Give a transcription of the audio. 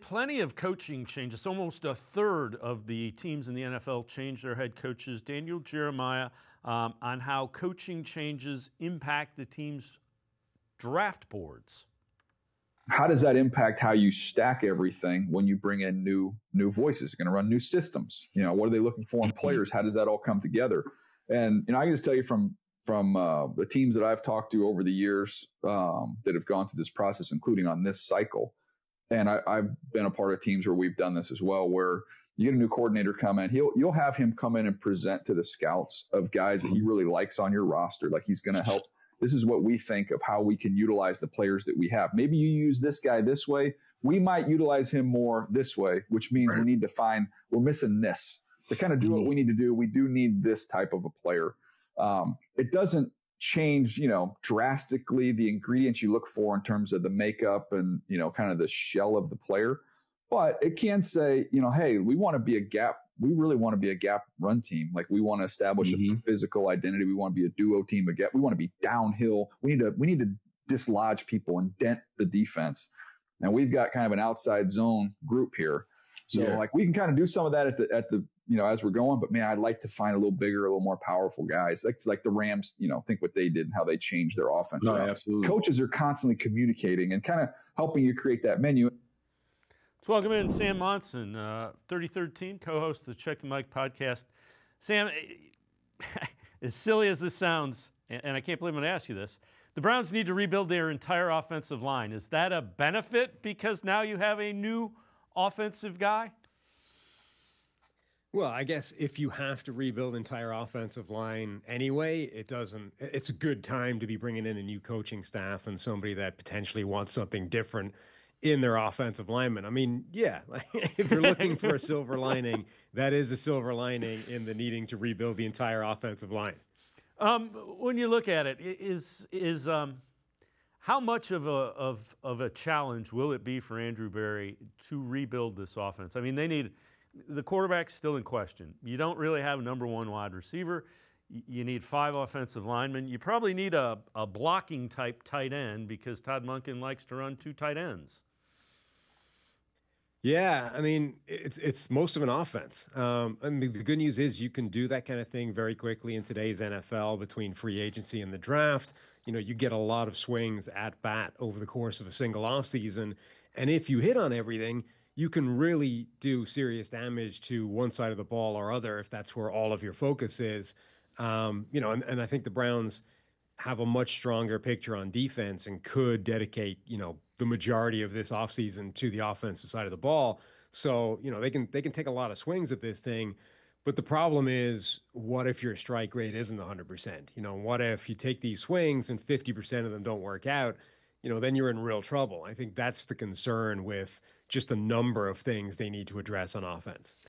Plenty of coaching changes. Almost a third of the teams in the NFL changed their head coaches. Daniel Jeremiah on how coaching changes impact the team's draft boards. How does that impact how you stack everything when you bring in new voices? You're going to run new systems. What are they looking for in players? How does that all come together? And I can just tell you from the teams that I've talked to over the years that have gone through this process, including on this cycle, and I've been a part of teams where we've done this as well, where you get a new coordinator come in, you'll have him come in and present to the scouts of guys that he really likes on your roster. Like, he's going to help. This is what we think of how we can utilize the players that we have. Maybe you use this guy this way. We might utilize him more this way, which means we need to we're missing this. To kind of do what we need to do, we do need this type of a player. It doesn't change, drastically the ingredients you look for in terms of the makeup and, kind of the shell of the player. But it can say, hey, we want to be a gap. We really want to be a gap run team. Like, we want to establish a physical identity. We want to be a duo team. We want to be downhill. We need to dislodge people and dent the defense. And we've got kind of an outside zone group here. So we can kind of do some of that at the as we're going. But man, I'd like to find a little bigger, a little more powerful guys. Like the Rams, think what they did and how they changed their offense. No, absolutely. Coaches are constantly communicating and kind of helping you create that menu. Let's welcome in Sam Monson, 33rd team, co-host of the Check the Mic podcast. Sam, as silly as this sounds, and I can't believe I'm going to ask you this, the Browns need to rebuild their entire offensive line. Is that a benefit because now you have a new offensive guy? Well, I guess if you have to rebuild entire offensive line anyway, it's a good time to be bringing in a new coaching staff and somebody that potentially wants something different in their offensive linemen. I mean, if you're looking for a silver lining, that is a silver lining in the needing to rebuild the entire offensive line. When you look at it, is how much of a challenge will it be for Andrew Berry to rebuild this offense? I mean, the quarterback's still in question. You don't really have a number one wide receiver. You need 5 offensive linemen. You probably need a blocking type tight end because Todd Monken likes to run 2 tight ends. Yeah, I mean, it's most of an offense. I mean, the good news is you can do that kind of thing very quickly in today's NFL between free agency and the draft. You get a lot of swings at bat over the course of a single offseason. And if you hit on everything, you can really do serious damage to one side of the ball or other if that's where all of your focus is. And I think the Browns have a much stronger picture on defense and could dedicate, the majority of this offseason to the offensive side of the ball. So, they can take a lot of swings at this thing. But the problem is, what if your strike rate isn't 100%? What if you take these swings and 50% of them don't work out? Then you're in real trouble. I think that's the concern with just the number of things they need to address on offense.